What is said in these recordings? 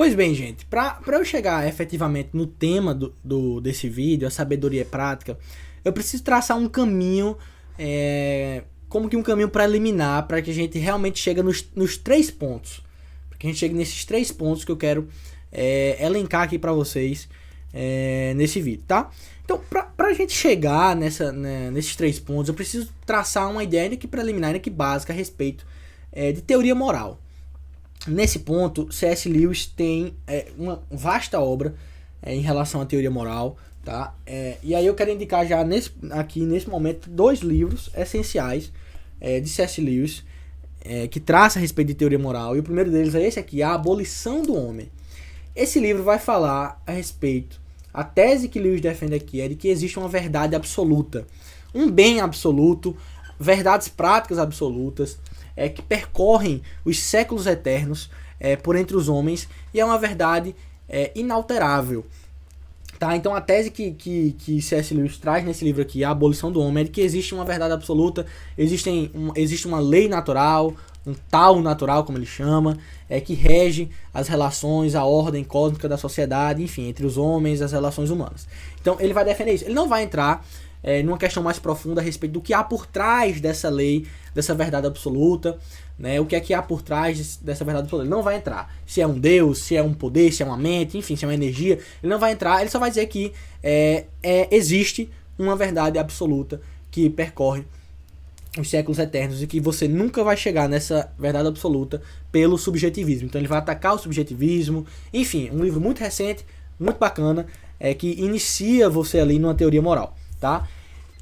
Pois bem, gente, para eu chegar efetivamente no tema desse vídeo, a sabedoria é prática, eu preciso traçar um caminho, como que um caminho preliminar, para que a gente realmente chegue nos 3 pontos. Para que a gente chegue nesses 3 pontos que eu quero elencar aqui para vocês nesse vídeo, tá? Então, pra gente chegar nesses 3 pontos, eu preciso traçar uma ideia ainda que preliminar, ainda que básica a respeito de teoria moral. Nesse ponto, C.S. Lewis tem uma vasta obra em relação à teoria moral, tá? E aí eu quero indicar já aqui nesse momento 2 livros essenciais de C.S. Lewis que traça a respeito de teoria moral. E o primeiro deles é esse aqui, A Abolição do Homem. Esse livro vai falar a respeito, a tese que Lewis defende aqui é de que existe uma verdade absoluta, um bem absoluto, verdades práticas absolutas, que percorrem os séculos eternos por entre os homens, e é uma verdade inalterável. Tá? Então a tese que C.S. Lewis traz nesse livro aqui, A Abolição do Homem, é de que existe uma verdade absoluta, existe uma lei natural, um tal natural, como ele chama, que rege as relações, a ordem cósmica da sociedade, enfim, entre os homens, as relações humanas. Então ele vai defender isso. Ele não vai entrar numa questão mais profunda a respeito do que há por trás dessa lei, dessa verdade absoluta, né? O que é que há por trás dessa verdade absoluta. Ele não vai entrar. Se é um Deus, se é um poder, se é uma mente, enfim, se é uma energia. Ele não vai entrar, ele só vai dizer que existe uma verdade absoluta que percorre os séculos eternos e que você nunca vai chegar nessa verdade absoluta pelo subjetivismo. Então ele vai atacar o subjetivismo. Enfim, um livro muito recente, muito bacana, que inicia você ali numa teoria moral, tá?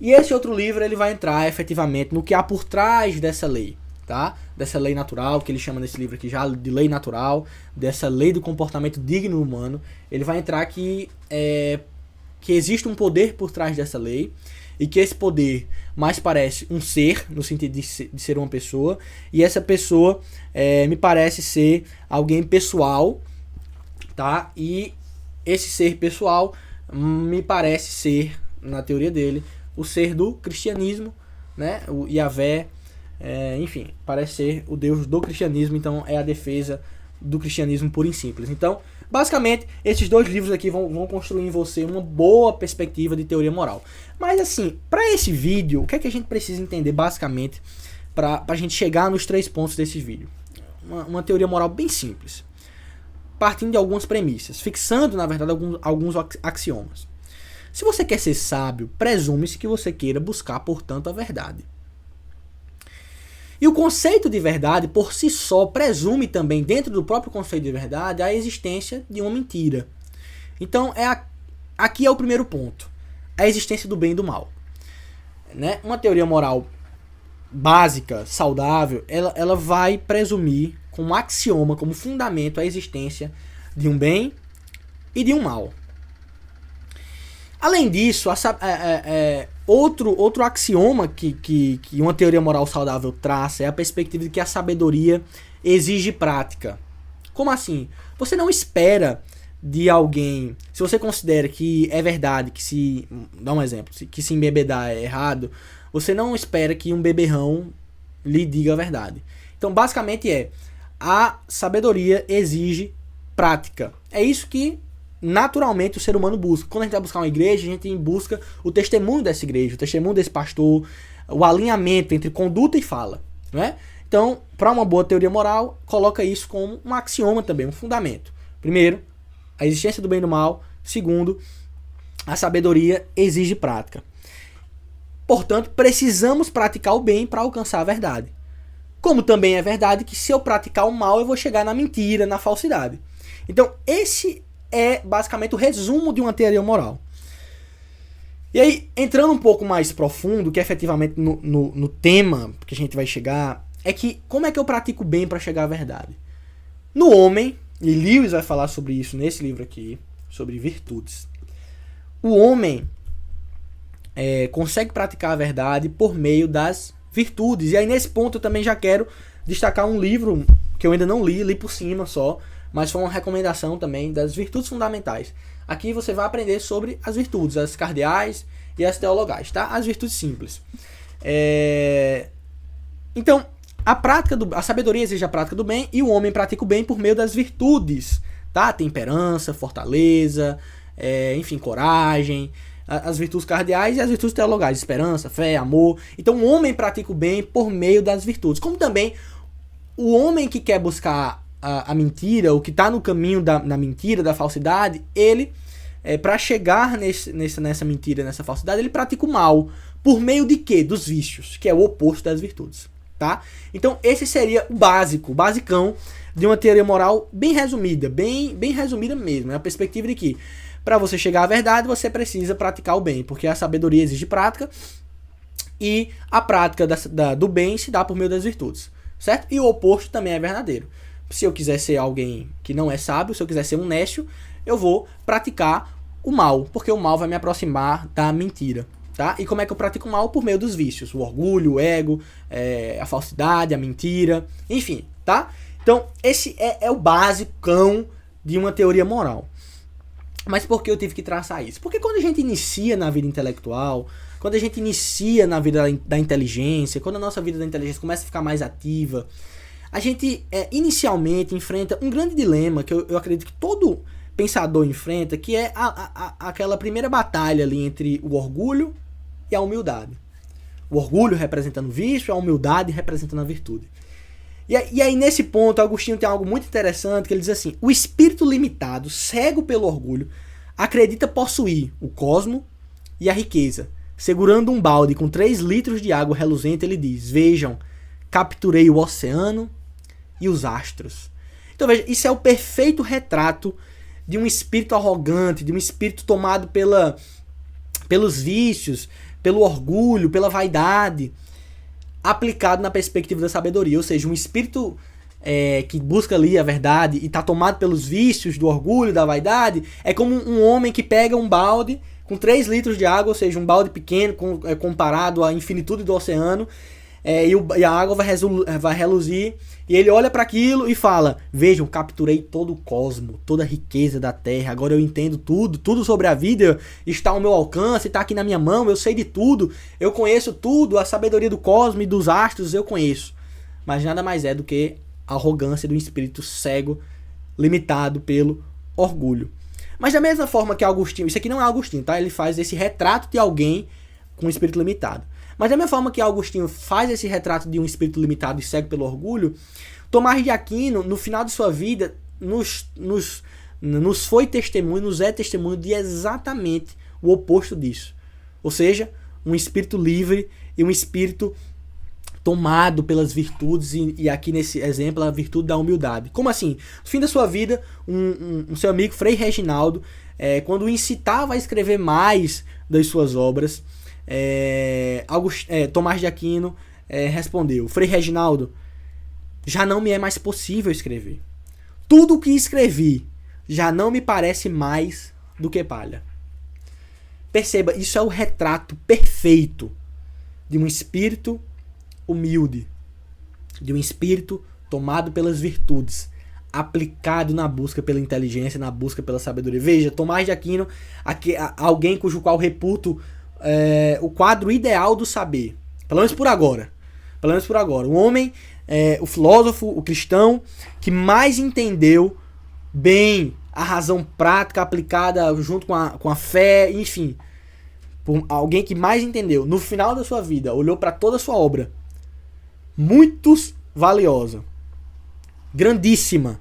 E esse outro livro ele vai entrar efetivamente no que há por trás dessa lei, tá? Dessa lei natural, que ele chama nesse livro aqui já de lei natural, dessa lei do comportamento digno humano. Ele vai entrar que existe um poder por trás dessa lei e que esse poder mais parece um ser, no sentido de ser uma pessoa, e essa pessoa me parece ser alguém pessoal, tá? E esse ser pessoal me parece ser, na teoria dele, o ser do cristianismo, né? O Yahvé, enfim, parece ser o Deus do cristianismo, então é a defesa do cristianismo puro e simples. Então, basicamente, esses 2 livros aqui vão construir em você uma boa perspectiva de teoria moral. Mas assim, para esse vídeo, o que é que a gente precisa entender basicamente para a gente chegar nos 3 pontos desse vídeo? Uma teoria moral bem simples, partindo de algumas premissas, fixando, na verdade, alguns axiomas. Se você quer ser sábio, presume-se que você queira buscar, portanto, a verdade. E o conceito de verdade, por si só, presume também, dentro do próprio conceito de verdade, a existência de uma mentira. Então, aqui é o primeiro ponto. A existência do bem e do mal. Né? Uma teoria moral básica, saudável, ela vai presumir como axioma, como fundamento, a existência de um bem e de um mal. Além disso, outro axioma que uma teoria moral saudável traça é a perspectiva de que a sabedoria exige prática. Como assim? Você não espera de alguém, se você considera que é verdade, dá um exemplo, que se embebedar é errado, você não espera que um beberrão lhe diga a verdade. Então, basicamente a sabedoria exige prática. É isso que naturalmente o ser humano busca. Quando a gente vai buscar uma igreja, a gente busca o testemunho dessa igreja, o testemunho desse pastor, o alinhamento entre conduta e fala, né? Então, para uma boa teoria moral, coloca isso como um axioma também, um fundamento. Primeiro, a existência do bem e do mal. Segundo, a sabedoria exige prática. Portanto, precisamos praticar o bem para alcançar a verdade. Como também é verdade que se eu praticar o mal, eu vou chegar na mentira, na falsidade. Então, esse é basicamente o resumo de uma teoria moral. E aí, entrando um pouco mais profundo, que é efetivamente no tema que a gente vai chegar, é que como é que eu pratico o bem para chegar à verdade? No homem, e Lewis vai falar sobre isso nesse livro aqui, sobre virtudes. O homem consegue praticar a verdade por meio das virtudes. E aí nesse ponto eu também já quero destacar um livro que eu ainda não li por cima só, mas foi uma recomendação também das virtudes fundamentais. Aqui você vai aprender sobre as virtudes, as cardeais e as teologais, tá? As virtudes simples. Então, a sabedoria exige a prática do bem e o homem pratica o bem por meio das virtudes, tá? Temperança, fortaleza, enfim, coragem, as virtudes cardeais e as virtudes teologais, esperança, fé, amor. Então o homem pratica o bem por meio das virtudes. Como também o homem que quer buscar a mentira, o que está no caminho da mentira, da falsidade, ele, para chegar nessa mentira, nessa falsidade, ele pratica o mal. Por meio de quê? Dos vícios, que é o oposto das virtudes. Tá? Então esse seria o básico, o basicão de uma teoria moral bem resumida, bem resumida mesmo. É a perspectiva de que para você chegar à verdade, você precisa praticar o bem, porque a sabedoria exige prática e a prática do bem se dá por meio das virtudes, certo? E o oposto também é verdadeiro. Se eu quiser ser alguém que não é sábio, se eu quiser ser um nécio, eu vou praticar o mal, porque o mal vai me aproximar da mentira. Tá? E como é que eu pratico o mal? Por meio dos vícios, o orgulho, o ego, a falsidade, a mentira, enfim, tá? Então, esse é o basicão de uma teoria moral. Mas por que eu tive que traçar isso? Porque quando a gente inicia na vida intelectual, quando a gente inicia na vida da inteligência, quando a nossa vida da inteligência começa a ficar mais ativa, a gente inicialmente enfrenta um grande dilema que eu acredito que todo pensador enfrenta, que é aquela primeira batalha ali entre o orgulho e a humildade. O orgulho representando o vício, a humildade representando a virtude. E aí nesse ponto, Agostinho tem algo muito interessante, que ele diz assim: o espírito limitado, cego pelo orgulho, acredita possuir o cosmo e a riqueza. Segurando um balde com 3 litros de água reluzente, ele diz: vejam, capturei o oceano e os astros. Então veja, isso é o perfeito retrato de um espírito arrogante, de um espírito tomado pelos vícios, pelo orgulho, pela vaidade, aplicado na perspectiva da sabedoria. Ou seja, um espírito que busca ali a verdade e está tomado pelos vícios do orgulho, da vaidade, é como um homem que pega um balde com 3 litros de água, ou seja, um balde pequeno comparado à infinitude do oceano, e a água vai reluzir, e ele olha para aquilo e fala: vejam, capturei todo o cosmo, toda a riqueza da terra, agora eu entendo tudo sobre a vida está ao meu alcance, está aqui na minha mão, eu sei de tudo, eu conheço tudo, a sabedoria do cosmo e dos astros eu conheço. Mas nada mais é do que a arrogância do espírito cego, limitado pelo orgulho. Mas da mesma forma que Agostinho, isso aqui não é Agostinho, tá? Ele faz esse retrato de alguém com um espírito limitado. Mas da mesma forma que Agostinho faz esse retrato de um espírito limitado e cego pelo orgulho, Tomás de Aquino, no final de sua vida, nos foi testemunho, nos é testemunho de exatamente o oposto disso. Ou seja, um espírito livre e um espírito tomado pelas virtudes, e aqui nesse exemplo a virtude da humildade. Como assim? No fim da sua vida, um seu amigo Frei Reginaldo, quando o incitava a escrever mais das suas obras, Tomás de Aquino respondeu: Frei Reginaldo, já não me é mais possível escrever. Tudo o que escrevi já não me parece mais do que palha. Perceba, isso é o retrato perfeito de um espírito humilde, de um espírito tomado pelas virtudes, aplicado na busca pela inteligência, na busca pela sabedoria. Veja, Tomás de Aquino, alguém cujo qual reputo o quadro ideal do saber, pelo menos por agora. O homem, o filósofo, o cristão, que mais entendeu bem a razão prática aplicada junto com a fé, enfim. Por alguém que mais entendeu, no final da sua vida, olhou para toda a sua obra, muito valiosa, grandíssima.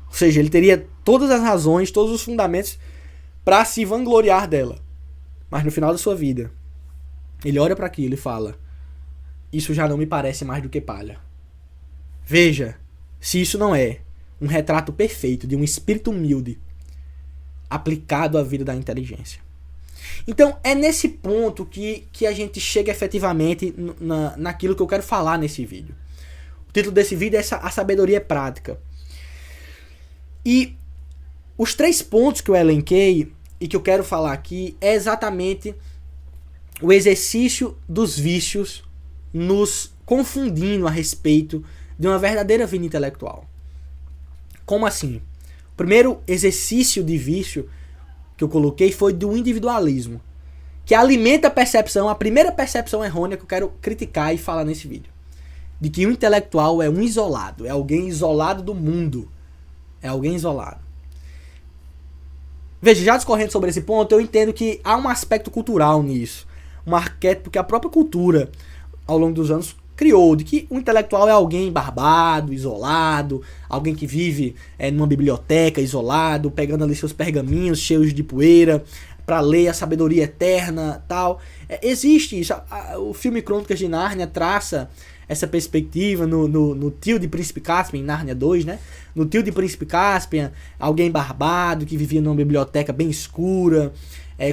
Ou seja, ele teria todas as razões, todos os fundamentos para se vangloriar dela. Mas no final da sua vida, ele olha para aquilo e fala: isso já não me parece mais do que palha. Veja, se isso não é um retrato perfeito de um espírito humilde aplicado à vida da inteligência. Então é nesse ponto que a gente chega efetivamente naquilo que eu quero falar nesse vídeo. O título desse vídeo é A Sabedoria Prática. E os 3 pontos que eu elenquei e que eu quero falar aqui é exatamente o exercício dos vícios nos confundindo a respeito de uma verdadeira vida intelectual. Como assim? O primeiro exercício de vício que eu coloquei foi do individualismo, que alimenta a percepção, a primeira percepção errônea que eu quero criticar e falar nesse vídeo, de que o intelectual é um isolado, é alguém isolado do mundo, é alguém isolado. Veja, já discorrendo sobre esse ponto, eu entendo que há um aspecto cultural nisso. Um arquétipo que a própria cultura, ao longo dos anos, criou, de que o intelectual é alguém barbado, isolado, alguém que vive numa biblioteca, isolado, pegando ali seus pergaminhos cheios de poeira, para ler a sabedoria eterna, tal. Existe isso. O filme Crônicas de Nárnia traça essa perspectiva no tio de Príncipe Caspian, em Nárnia 2, né? No tio de Príncipe Caspian, alguém barbado que vivia numa biblioteca bem escura,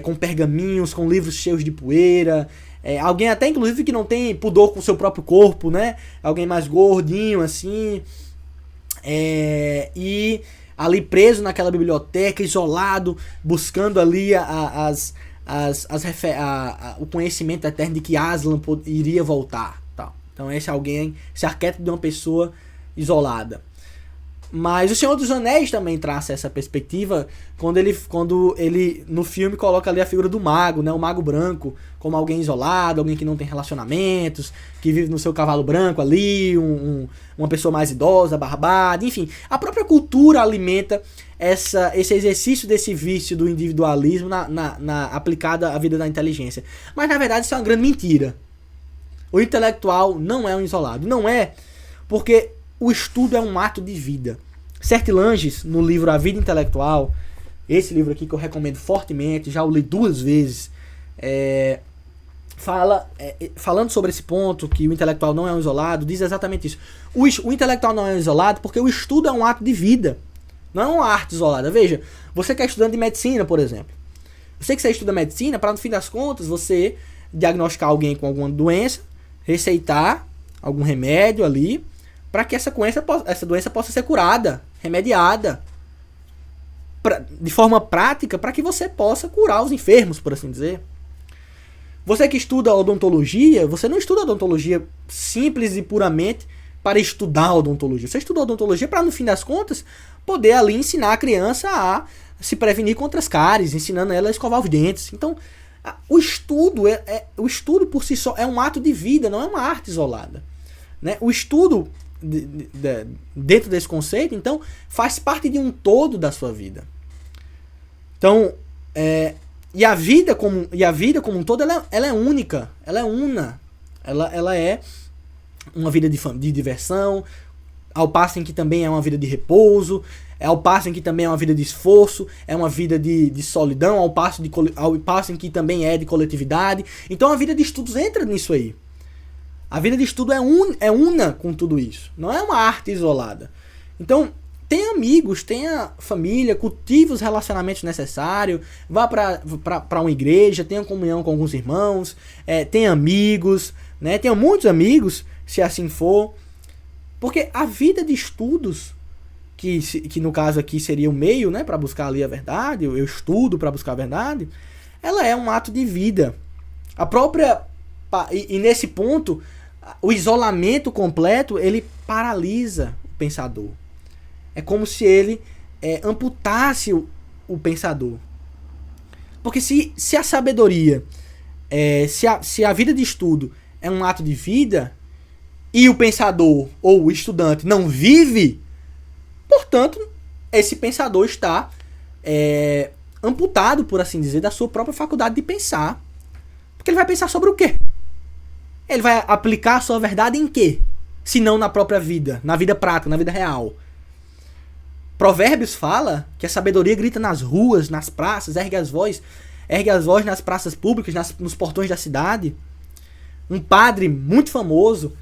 com pergaminhos, com livros cheios de poeira, alguém até inclusive que não tem pudor com o seu próprio corpo, né? Alguém mais gordinho assim, e ali preso naquela biblioteca, isolado, buscando ali o conhecimento eterno de que Aslan iria voltar, tal. Então esse arquétipo de uma pessoa isolada. Mas o Senhor dos Anéis também traça essa perspectiva quando ele no filme coloca ali a figura do mago, né? O mago branco, como alguém isolado, alguém que não tem relacionamentos, que vive no seu cavalo branco ali, uma pessoa mais idosa, barbada, enfim. A própria cultura alimenta esse exercício desse vício do individualismo aplicada à vida da inteligência. Mas na verdade isso é uma grande mentira. O intelectual não é um isolado. Não é porque o estudo é um ato de vida. Sertilanges, no livro A Vida Intelectual, esse livro aqui que eu recomendo fortemente, já o li 2 vezes, falando sobre esse ponto, que o intelectual não é um isolado, diz exatamente isso. O intelectual não é um isolado porque o estudo é um ato de vida, não é uma arte isolada. Veja, você que é estudante de medicina, por exemplo. Você que estuda medicina, para no fim das contas, você diagnosticar alguém com alguma doença, receitar algum remédio ali, para que essa doença possa ser curada, remediada, de forma prática, para que você possa curar os enfermos, por assim dizer. Você que estuda odontologia, você não estuda odontologia simples e puramente para estudar odontologia. Você estuda odontologia para, no fim das contas, poder ali ensinar a criança a se prevenir contra as cáries, ensinando ela a escovar os dentes. Então, o estudo por si só é um ato de vida, não é uma arte isolada, né? O estudo dentro desse conceito, então, faz parte de um todo da sua vida. Então, e a vida como um todo, ela é única, ela é una, ela é uma vida de diversão, ao passo em que também é uma vida de repouso, ao passo em que também é uma vida de esforço, é uma vida de solidão, ao passo em que também é de coletividade. Então a vida de estudos entra nisso aí. A vida de estudo é una com tudo isso. Não é uma arte isolada. Então, tenha amigos, tenha família, cultive os relacionamentos necessários, vá para uma igreja, tenha comunhão com alguns irmãos, tenha amigos, né? Tenha muitos amigos, se assim for. Porque a vida de estudos, que no caso aqui seria o meio, né, para buscar ali a verdade, eu estudo para buscar a verdade, ela é um ato de vida. A própria... E nesse ponto, o isolamento completo, ele paralisa o pensador. É como se ele amputasse o pensador. Porque se a sabedoria, se a vida de estudo é um ato de vida, e o pensador ou o estudante não vive, portanto, esse pensador está amputado, por assim dizer, da sua própria faculdade de pensar. Porque ele vai pensar sobre o quê? Ele vai aplicar a sua verdade em quê? Se não na própria vida, na vida prática, na vida real. Provérbios fala que a sabedoria grita nas ruas, nas praças, ergue as vozes nas praças públicas, nos portões da cidade. Um padre muito famoso,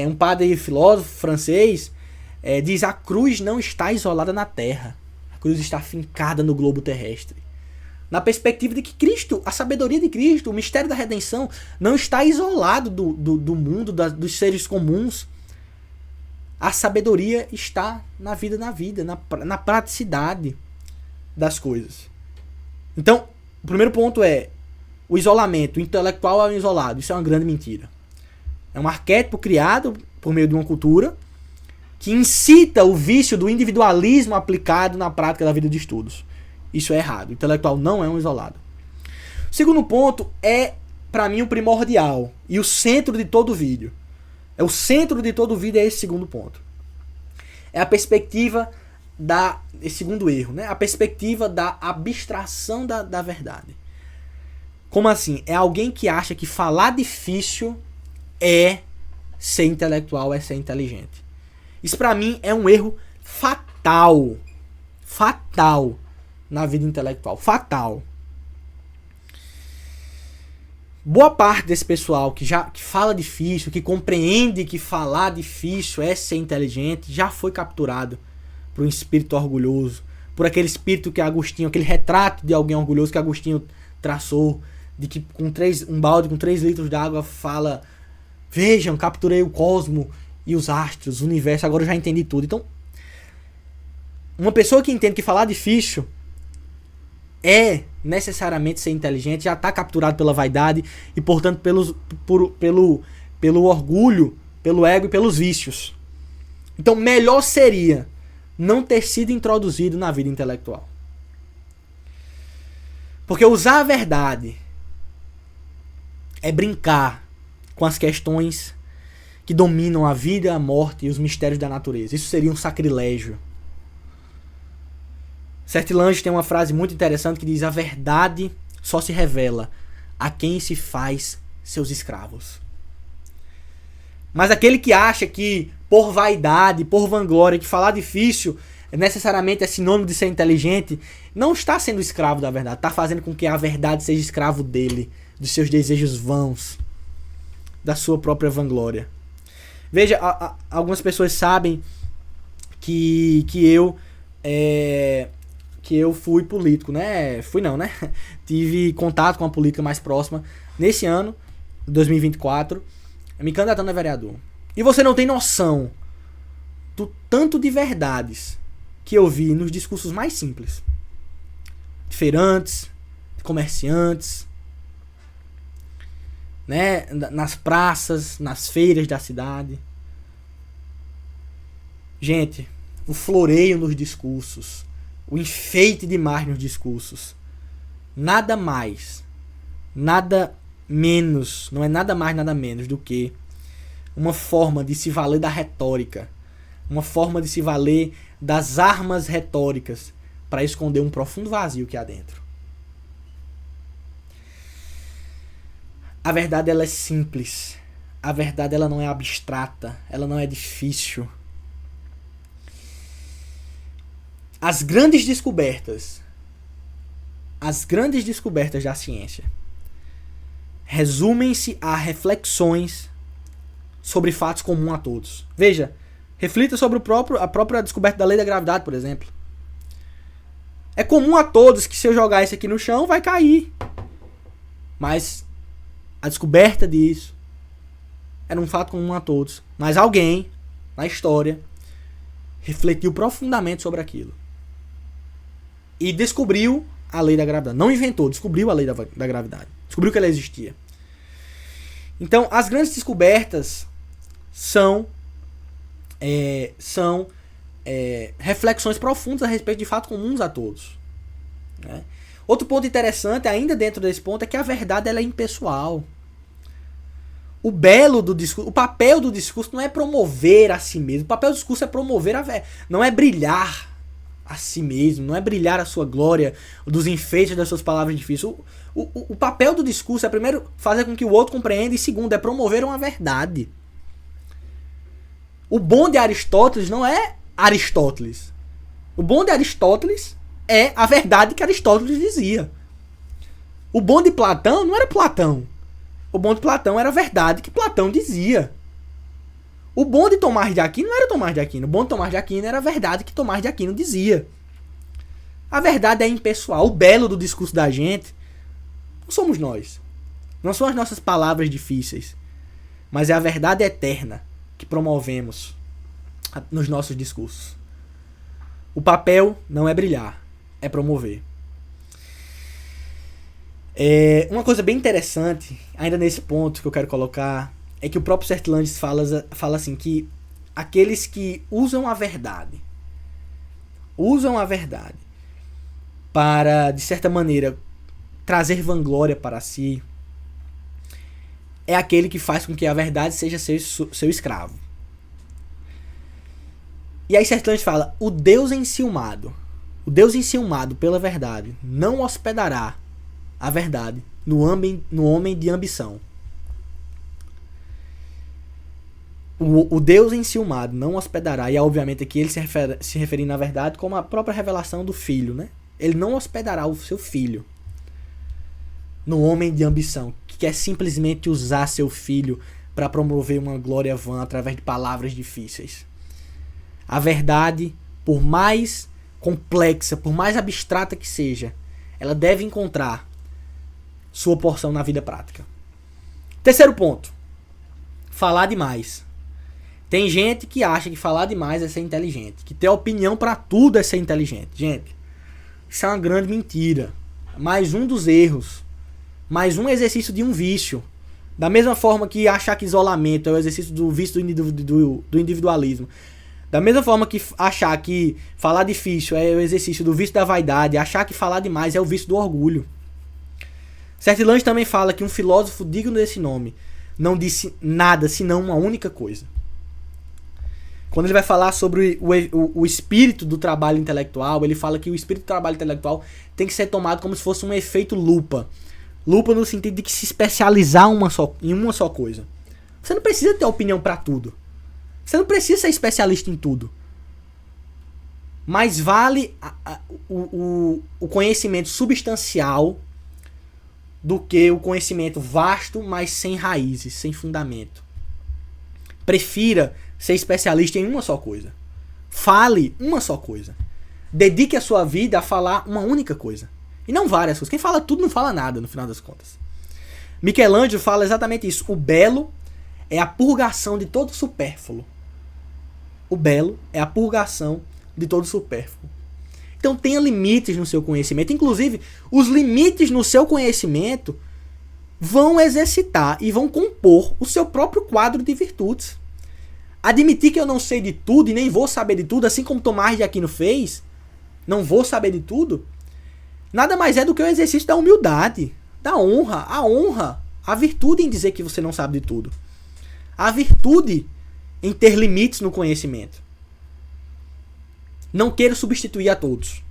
um padre filósofo francês, diz: a cruz não está isolada na terra, a cruz está fincada no globo terrestre. Na perspectiva de que Cristo, a sabedoria de Cristo, o mistério da redenção, não está isolado do mundo, dos seres comuns. A sabedoria está na vida, na praticidade das coisas. Então, o primeiro ponto é o isolamento. O intelectual é um isolado. Isso é uma grande mentira. É um arquétipo criado por meio de uma cultura que incita o vício do individualismo aplicado na prática da vida de estudos. Isso é errado. O intelectual não é um isolado. O segundo ponto é, para mim, o primordial e o centro de todo o vídeo. O centro de todo o vídeo é esse segundo ponto. É a perspectiva esse segundo erro, né? A perspectiva da abstração da verdade. Como assim? É alguém que acha que falar difícil é ser intelectual, é ser inteligente. Isso pra mim é um erro fatal. Fatal na vida intelectual. Fatal. Boa parte desse pessoal que fala difícil, que compreende que falar difícil é ser inteligente, já foi capturado por um espírito orgulhoso, por aquele espírito que Agostinho, aquele retrato de alguém orgulhoso que Agostinho traçou, de que com um balde com 3 litros de água fala: vejam, capturei o cosmo e os astros, o universo, agora eu já entendi tudo. Então, uma pessoa que entende que falar difícil é necessariamente ser inteligente, já está capturado pela vaidade e, portanto, pelo orgulho, pelo ego e pelos vícios. Então, melhor seria não ter sido introduzido na vida intelectual. Porque usar a verdade é brincar com as questões que dominam a vida, a morte e os mistérios da natureza. Isso seria um sacrilégio. Sertilange tem uma frase muito interessante que diz: a verdade só se revela a quem se faz seus escravos. Mas aquele que acha que por vaidade, por vanglória, que falar difícil necessariamente é sinônimo de ser inteligente, não está sendo escravo da verdade, está fazendo com que a verdade seja escravo dele, dos seus desejos vãos, da sua própria vanglória. Veja, algumas pessoas sabem que eu fui político, né? Fui não, né? Tive contato com a política mais próxima nesse ano, 2024, me candidatando a vereador. E você não tem noção do tanto de verdades que eu vi nos discursos mais simples. De feirantes, de comerciantes, né? Nas praças, nas feiras da cidade. Gente, o floreio nos discursos, o enfeite demais nos discursos. Nada mais, nada menos, não é nada mais, nada menos do que uma forma de se valer da retórica, uma forma de se valer das armas retóricas para esconder um profundo vazio que há dentro. A verdade, ela é simples. A verdade, ela não é abstrata, ela não é difícil. As grandes descobertas da ciência resumem-se a reflexões sobre fatos comuns a todos. Veja, reflita sobre a própria descoberta da lei da gravidade, por exemplo. É comum a todos que se eu jogar isso aqui no chão, vai cair. Mas a descoberta disso era um fato comum a todos. Mas alguém, na história, refletiu profundamente sobre aquilo. E descobriu a lei da gravidade. Não inventou, descobriu a lei da gravidade. Descobriu que ela existia. Então, as grandes descobertas são reflexões profundas a respeito de fatos comuns a todos. Né? Outro ponto interessante, ainda dentro desse ponto, é que a verdade ela é impessoal. O belo do discurso, o papel do discurso não é promover a si mesmo. O papel do discurso é promover a verdade. Não é brilhar a si mesmo, não é brilhar a sua glória, dos enfeites das suas palavras difíceis. O papel do discurso é, primeiro, fazer com que o outro compreenda, e segundo, é promover uma verdade. O bom de Aristóteles não é Aristóteles. O bom de Aristóteles é a verdade que Aristóteles dizia. O bom de Platão não era Platão. O bom de Platão era a verdade que Platão dizia. O bom de Tomás de Aquino não era Tomás de Aquino. O bom de Tomás de Aquino era a verdade que Tomás de Aquino dizia. A verdade é impessoal. O belo do discurso da gente não somos nós. Não são as nossas palavras difíceis. Mas é a verdade eterna que promovemos nos nossos discursos. O papel não é brilhar, é promover. Uma coisa bem interessante, ainda nesse ponto que eu quero colocar, é que o próprio Sertilanges fala assim, que aqueles que usam a verdade para, de certa maneira, trazer vanglória para si, é aquele que faz com que a verdade seja seu escravo. E aí Sertilange fala, o Deus enciumado pela verdade, não hospedará a verdade no homem de ambição. O Deus enciumado não hospedará, e obviamente aqui ele se referindo na verdade como a própria revelação do Filho, né? Ele não hospedará o seu Filho no homem de ambição, que quer simplesmente usar seu filho para promover uma glória vã através de palavras difíceis. A verdade, por mais complexa, por mais abstrata que seja, ela deve encontrar sua porção na vida prática. Terceiro ponto. Falar demais. Tem gente que acha que falar demais é ser inteligente, que ter opinião para tudo é ser inteligente. Gente, isso é uma grande mentira. Mais um dos erros. Mais um exercício de um vício. Da mesma forma que achar que isolamento é o exercício do vício do individualismo. Da mesma forma que achar que falar difícil é o exercício do vício da vaidade, achar que falar demais é o vício do orgulho. Sertilange também fala que um filósofo digno desse nome não disse nada senão uma única coisa. Quando ele vai falar sobre o espírito do trabalho intelectual, ele fala que o espírito do trabalho intelectual tem que ser tomado como se fosse um efeito lupa. Lupa no sentido de que se especializar em uma só coisa. Você não precisa ter opinião para tudo. Você não precisa ser especialista em tudo. Mas vale o conhecimento substancial do que o conhecimento vasto, mas sem raízes, sem fundamento. Prefira ser especialista em uma só coisa. Fale uma só coisa. Dedique a sua vida a falar uma única coisa. E não várias coisas. Quem fala tudo não fala nada, no final das contas. Michelangelo fala exatamente isso. O belo é a purgação de todo supérfluo. O belo é a purgação de todo supérfluo. Então tenha limites no seu conhecimento. Inclusive, os limites no seu conhecimento vão exercitar e vão compor o seu próprio quadro de virtudes. Admitir que eu não sei de tudo e nem vou saber de tudo, assim como Tomás de Aquino fez, não vou saber de tudo, nada mais é do que o exercício da humildade, da honra, a virtude em dizer que você não sabe de tudo. A virtude em ter limites no conhecimento. Não quero substituir a todos.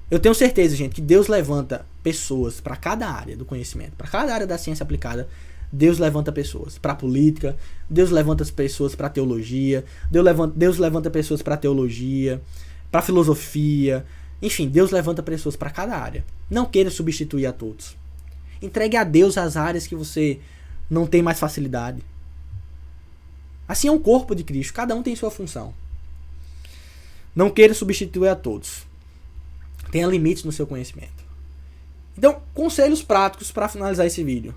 Eu tenho certeza, gente, que Deus levanta pessoas para cada área do conhecimento, para cada área da ciência aplicada. Deus levanta pessoas para a política, Deus levanta pessoas para a teologia, Deus levanta pessoas para a teologia, para a filosofia, enfim, Deus levanta pessoas para cada área. Não queira substituir a todos. Entregue a Deus as áreas que você não tem mais facilidade. Assim é um corpo de Cristo, cada um tem sua função. Não queira substituir a todos. Tenha limites no seu conhecimento. Então, conselhos práticos para finalizar esse vídeo.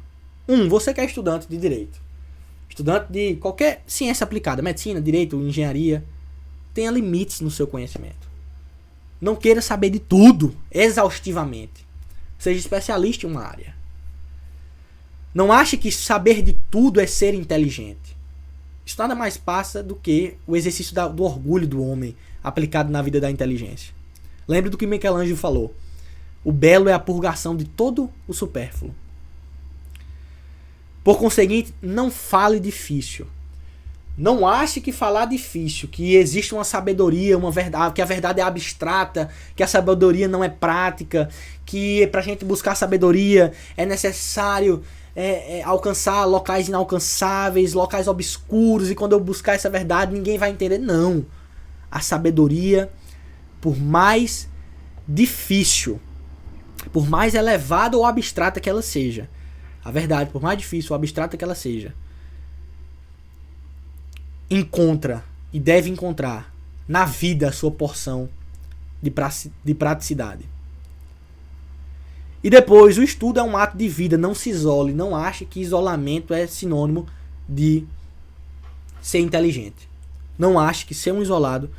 1. Você que é estudante de direito. Estudante de qualquer ciência aplicada, medicina, direito, engenharia. Tenha limites no seu conhecimento. Não queira saber de tudo, exaustivamente. Seja especialista em uma área. Não ache que saber de tudo é ser inteligente. Isso nada mais passa do que o exercício do orgulho do homem aplicado na vida da inteligência. Lembre do que Michelangelo falou. O belo é a purgação de todo o supérfluo. Por conseguinte, não fale difícil. Não ache que falar difícil, que existe uma sabedoria, uma verdade, que a verdade é abstrata, que a sabedoria não é prática, que pra gente buscar sabedoria é necessário alcançar locais inalcançáveis, locais obscuros, e quando eu buscar essa verdade ninguém vai entender. Não. A sabedoria, por mais difícil, por mais elevada ou abstrata que ela seja, a verdade, por mais difícil ou abstrata que ela seja, encontra e deve encontrar na vida a sua porção de praticidade. E depois, o estudo é um ato de vida, não se isole, não ache que isolamento é sinônimo de ser inteligente. Não ache que ser um isolado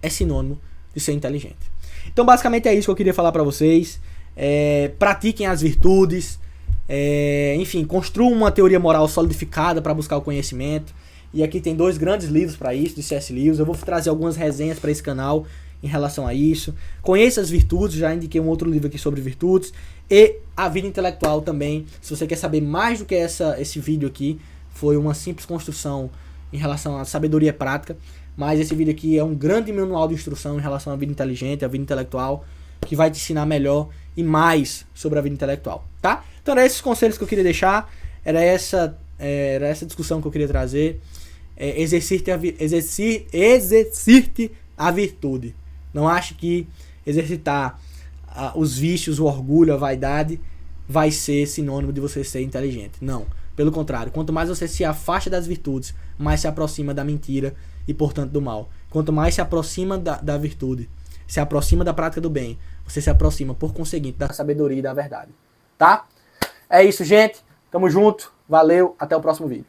é sinônimo de ser inteligente. Então, basicamente é isso que eu queria falar para vocês. Pratiquem as virtudes, enfim, construam uma teoria moral solidificada para buscar o conhecimento. E aqui tem 2 grandes livros para isso, de C.S. Lewis. Eu vou trazer algumas resenhas para esse canal em relação a isso. Conheça as virtudes, já indiquei um outro livro aqui sobre virtudes. E a vida intelectual também. Se você quer saber mais do que esse vídeo aqui, foi uma simples construção em relação à sabedoria prática, mas esse vídeo aqui é um grande manual de instrução em relação à vida inteligente, à vida intelectual, que vai te ensinar melhor e mais sobre a vida intelectual, tá? Então eram esses conselhos que eu queria deixar, era essa discussão que eu queria trazer. Exercite a virtude. Não ache que exercitar os vícios, o orgulho, a vaidade vai ser sinônimo de você ser inteligente. Não. Pelo contrário, quanto mais você se afasta das virtudes, mais se aproxima da mentira e, portanto, do mal. Quanto mais se aproxima da virtude, se aproxima da prática do bem, você se aproxima, por conseguinte, da sabedoria e da verdade. Tá? É isso, gente. Tamo junto. Valeu. Até o próximo vídeo.